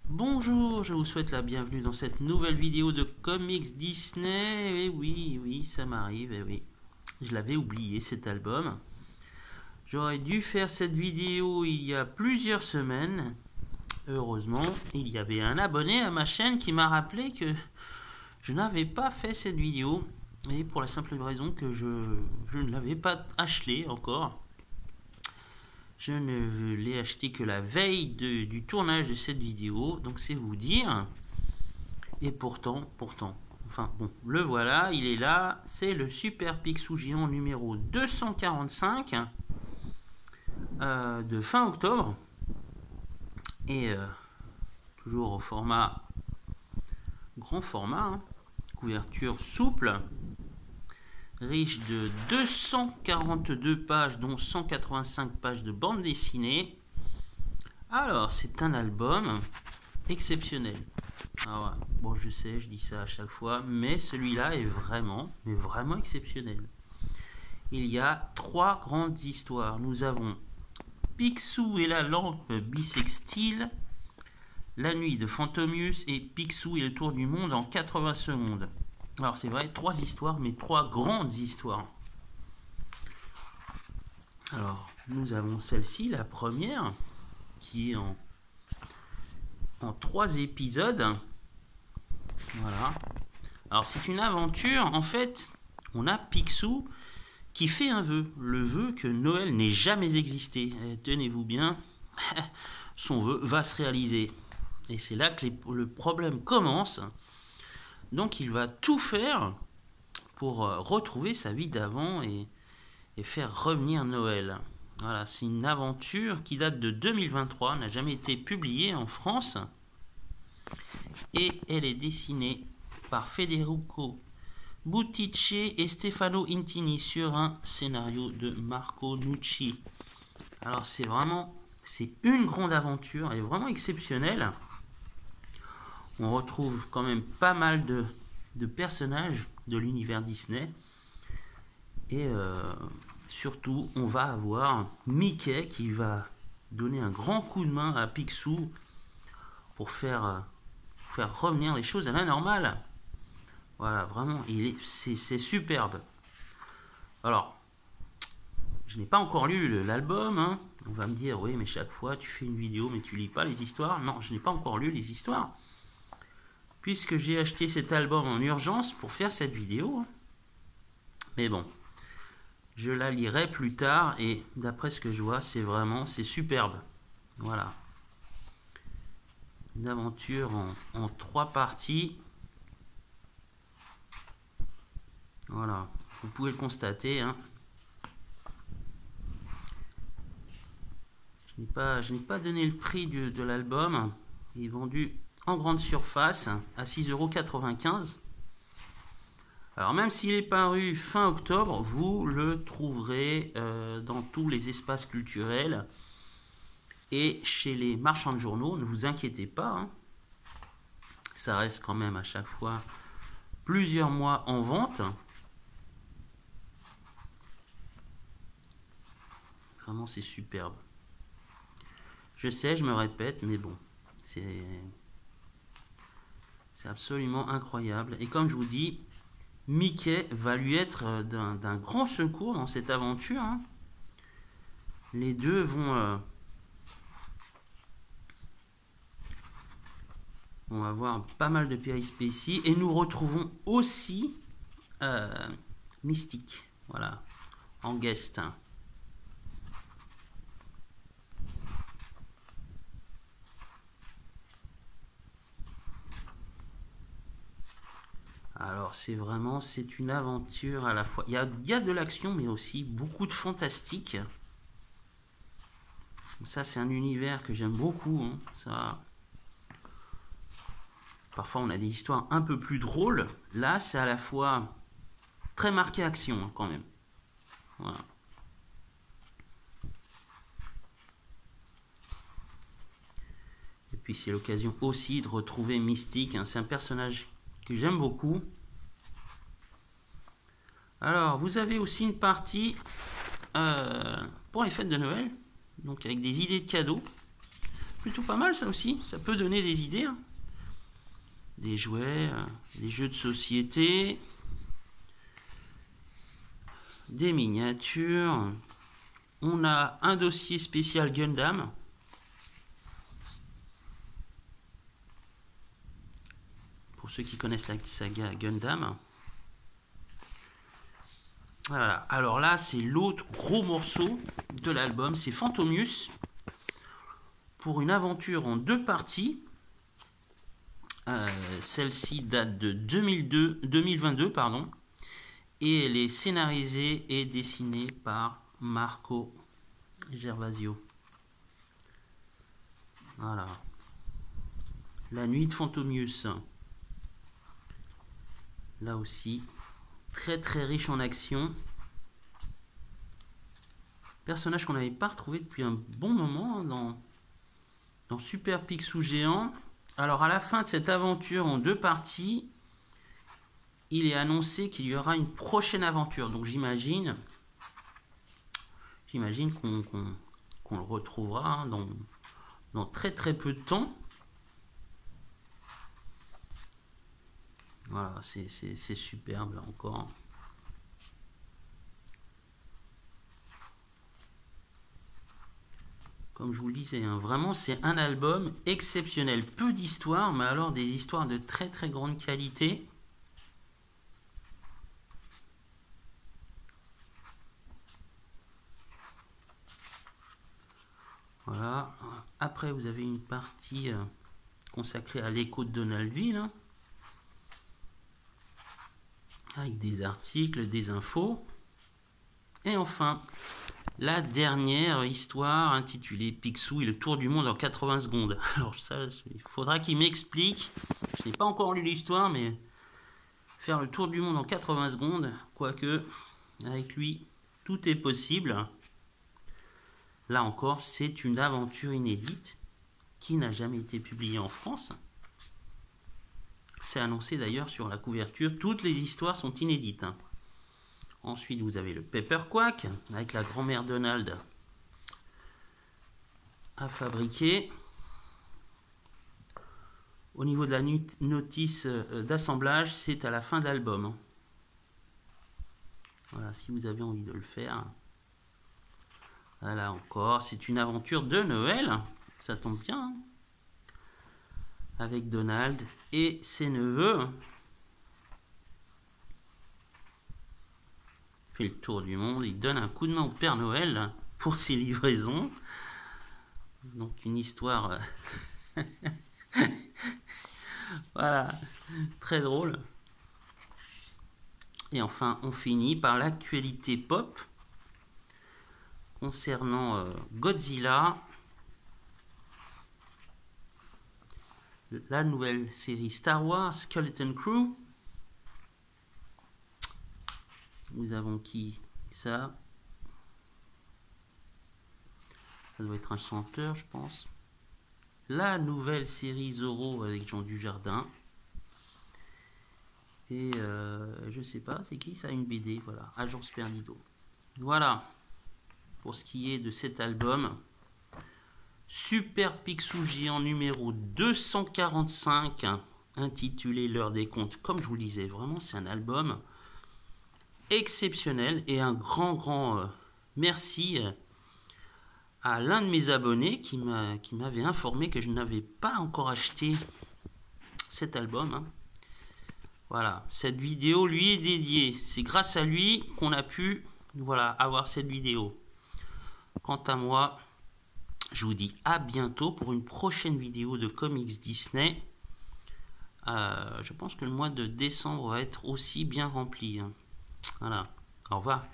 Bonjour, je vous souhaite la bienvenue dans cette nouvelle vidéo de Comics Disney. Et oui, ça m'arrive, et oui. Je l'avais oublié cet album. J'aurais dû faire cette vidéo il y a plusieurs semaines. Heureusement, il y avait un abonné à ma chaîne qui m'a rappelé que je n'avais pas fait cette vidéo. Et pour la simple raison que je ne l'avais pas acheté encore. Je ne l'ai acheté que la veille du tournage de cette vidéo, donc c'est vous dire. Et pourtant, enfin bon, le voilà, il est là. C'est le Super Picsou Géant numéro 245 de fin octobre. Et toujours au format, grand format, hein, couverture souple, riche de 242 pages, dont 185 pages de bande dessinée. Alors, c'est un album exceptionnel. Ah ouais, bon, je sais, je dis ça à chaque fois, mais celui-là est vraiment exceptionnel. Il y a 3 grandes histoires. Nous avons Picsou et la lampe bissextile, La nuit de Fantomius et Picsou et le tour du monde en 80 secondes. Alors c'est vrai, 3 histoires, mais 3 grandes histoires. Alors, nous avons celle-ci, la première, qui est en 3 épisodes. Voilà. Alors c'est une aventure, en fait, on a Picsou qui fait un vœu, le vœu que Noël n'ait jamais existé. Et tenez-vous bien, son vœu va se réaliser. Et c'est là que le problème commence. Donc il va tout faire pour retrouver sa vie d'avant et faire revenir Noël. Voilà, c'est une aventure qui date de 2023, n'a jamais été publiée en France. Et elle est dessinée par Federico Buttice et Stefano Intini sur un scénario de Marco Nucci. Alors c'est une grande aventure, elle est vraiment exceptionnelle. On retrouve quand même pas mal de personnages de l'univers Disney. Et surtout, on va avoir Mickey qui va donner un grand coup de main à Picsou pour faire revenir les choses à la normale. Voilà, vraiment, c'est superbe. Alors, je n'ai pas encore lu l'album. Hein. On va me dire, oui, mais chaque fois, tu fais une vidéo, mais tu lis pas les histoires. Non, je n'ai pas encore lu les histoires. Puisque j'ai acheté cet album en urgence pour faire cette vidéo. Mais bon, je la lirai plus tard. Et d'après ce que je vois, c'est superbe. Voilà. Une aventure en 3 parties. Voilà, vous pouvez le constater. Hein. Je n'ai pas donné le prix de l'album. Il est vendu en grande surface à 6,95 €. Alors même s'il est paru fin octobre, vous le trouverez dans tous les espaces culturels et chez les marchands de journaux. Ne vous inquiétez pas. Hein. Ça reste quand même à chaque fois plusieurs mois en vente. Vraiment, c'est superbe. Je sais, je me répète, mais bon, c'est absolument incroyable. Et comme je vous dis, Mickey va lui être d'un grand secours dans cette aventure. Hein. Les deux vont avoir pas mal de péripéties. Et nous retrouvons aussi Mystique, voilà, en guest. Alors c'est une aventure à la fois. Il y a de l'action, mais aussi beaucoup de fantastique. Ça, c'est un univers que j'aime beaucoup. Hein. Ça. Parfois, on a des histoires un peu plus drôles. Là, c'est à la fois très marqué action, hein, quand même. Voilà. Et puis, c'est l'occasion aussi de retrouver Mystique. Hein. C'est un personnage que j'aime beaucoup. Alors, vous avez aussi une partie pour les fêtes de Noël, donc avec des idées de cadeaux. Plutôt pas mal ça aussi, ça peut donner des idées. Hein. Des jouets, des jeux de société, des miniatures. On a un dossier spécial Gundam. Pour ceux qui connaissent la saga Gundam. Voilà. Alors là, c'est l'autre gros morceau de l'album, c'est Phantomius. Pour une aventure en 2 parties. Celle-ci date de 2022, pardon. Et elle est scénarisée et dessinée par Marco Gervasio. Voilà. La nuit de Phantomius. Là aussi, très très riche en action. Personnage qu'on n'avait pas retrouvé depuis un bon moment dans Super Picsou Géant. Alors à la fin de cette aventure en 2 parties, il est annoncé qu'il y aura une prochaine aventure. Donc j'imagine qu'on le retrouvera hein, dans très très peu de temps. Voilà, c'est superbe là encore. Comme je vous le disais, hein, vraiment c'est un album exceptionnel. Peu d'histoires, mais alors des histoires de très très grande qualité. Voilà. Après, vous avez une partie consacrée à l'écho de Donaldville. Hein, avec des articles, des infos. Et enfin, la dernière histoire intitulée Picsou et le tour du monde en 80 secondes. Alors ça, il faudra qu'il m'explique. Je n'ai pas encore lu l'histoire, mais faire le tour du monde en 80 secondes, quoique avec lui, tout est possible. Là encore, c'est une aventure inédite qui n'a jamais été publiée en France. C'est annoncé d'ailleurs sur la couverture. Toutes les histoires sont inédites. Hein. Ensuite, vous avez le Pepper Quack avec la grand-mère Donald à fabriquer. Au niveau de la notice d'assemblage, c'est à la fin de l'album. Hein. Voilà, si vous avez envie de le faire. Voilà encore, c'est une aventure de Noël. Ça tombe bien. Hein. Avec Donald et ses neveux. Il fait le tour du monde. Il donne un coup de main au Père Noël pour ses livraisons. Donc une histoire... voilà, très drôle. Et enfin, on finit par l'actualité pop concernant Godzilla. La nouvelle série Star Wars Skeleton Crew. Nous avons qui ça? Ça doit être un chanteur, je pense. La nouvelle série Zorro avec Jean Dujardin. Et je sais pas, c'est qui ça? Une BD, voilà. Agence Perdido. Voilà. Pour ce qui est de cet album. Super Picsou Géant numéro 245, intitulé L'heure des contes. Comme je vous le disais, vraiment c'est un album exceptionnel. Et un grand merci à l'un de mes abonnés qui m'avait informé que je n'avais pas encore acheté cet album. Hein. Voilà, cette vidéo lui est dédiée. C'est grâce à lui qu'on a pu avoir cette vidéo. Quant à moi, je vous dis à bientôt pour une prochaine vidéo de Comics Disney. Je pense que le mois de décembre va être aussi bien rempli. Hein. Voilà, au revoir.